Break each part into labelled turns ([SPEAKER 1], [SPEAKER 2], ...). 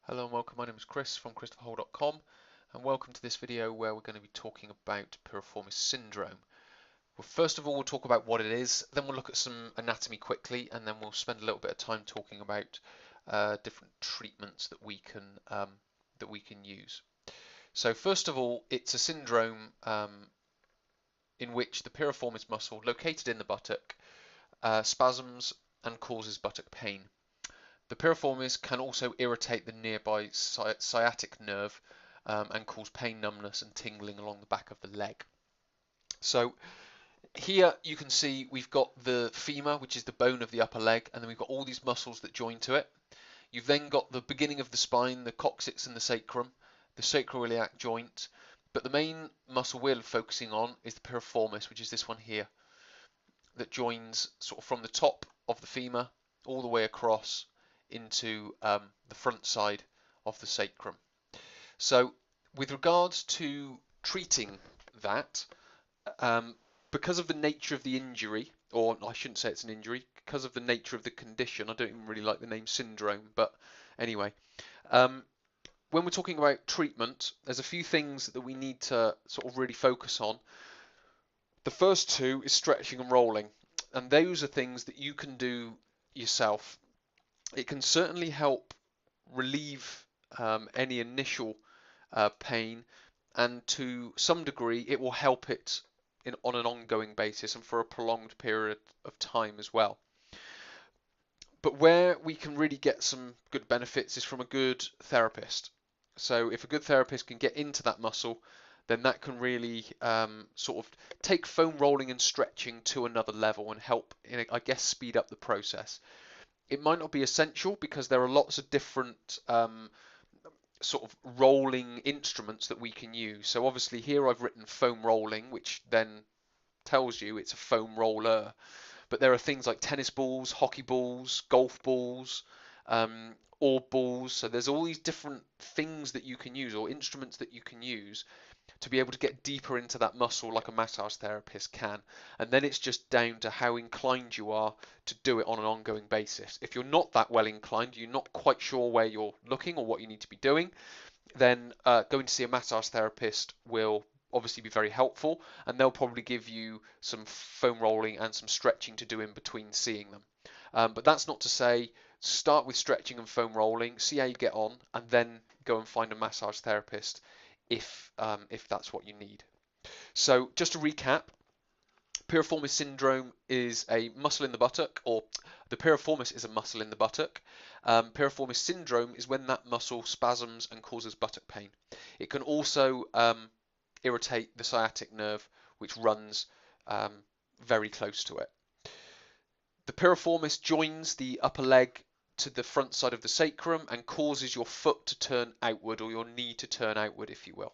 [SPEAKER 1] Hello and welcome, my name is Chris from christopherhall.com and welcome to this video where we're going to be talking about Piriformis Syndrome. Well, first of all, we'll talk about what it is, then we'll look at some anatomy quickly, and then we'll spend a little bit of time talking about different treatments that we can use. So first of all, it's a syndrome in which the piriformis muscle located in the buttock spasms and causes buttock pain. The piriformis can also irritate the nearby sciatic nerve and cause pain, numbness and tingling along the back of the leg. So here you can see we've got the femur, which is the bone of the upper leg, and then we've got all these muscles that join to it. You've then got the beginning of the spine, the coccyx and the sacrum, the sacroiliac joint, but the main muscle we're focusing on is the piriformis, which is this one here, that joins sort of from the top of the femur all the way across into the front side of the sacrum. So with regards to treating that, because of the nature of the injury, or I shouldn't say it's an injury, because of the nature of the condition, I don't even really like the name syndrome, but anyway, when we're talking about treatment, there's a few things that we need to sort of really focus on. The first two is stretching and rolling, and those are things that you can do yourself. It can certainly help relieve any initial pain, and to some degree it will help it on an ongoing basis and for a prolonged period of time as well. But where we can really get some good benefits is from a good therapist. So if a good therapist can get into that muscle, then that can really sort of take foam rolling and stretching to another level and help, I guess, speed up the process. It might not be essential because there are lots of different sort of rolling instruments that we can use. So obviously here I've written foam rolling, which then tells you it's a foam roller. But there are things like tennis balls, hockey balls, golf balls, orb balls. So there's all these different things that you can use, or instruments that you can use, to be able to get deeper into that muscle like a massage therapist can. And then it's just down to how inclined you are to do it on an ongoing basis. If you're not that well inclined, you're not quite sure where you're looking or what you need to be doing, then going to see a massage therapist will obviously be very helpful, and they'll probably give you some foam rolling and some stretching to do in between seeing them. But that's not to say start with stretching and foam rolling, see how you get on, and then go and find a massage therapist if that's what you need. So just to recap, Piriformis syndrome is a muscle in the buttock, or the piriformis is a muscle in the buttock. Piriformis syndrome is when that muscle spasms and causes buttock pain. It can also irritate the sciatic nerve, which runs very close to it. The piriformis joins the upper leg to the front side of the sacrum and causes your foot to turn outward, or your knee to turn outward, if you will.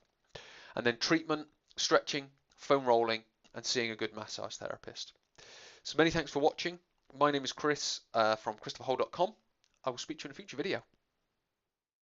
[SPEAKER 1] And then treatment, stretching, foam rolling, and seeing a good massage therapist. So many thanks for watching. My name is Chris from christopherhall.com. I will speak to you in a future video.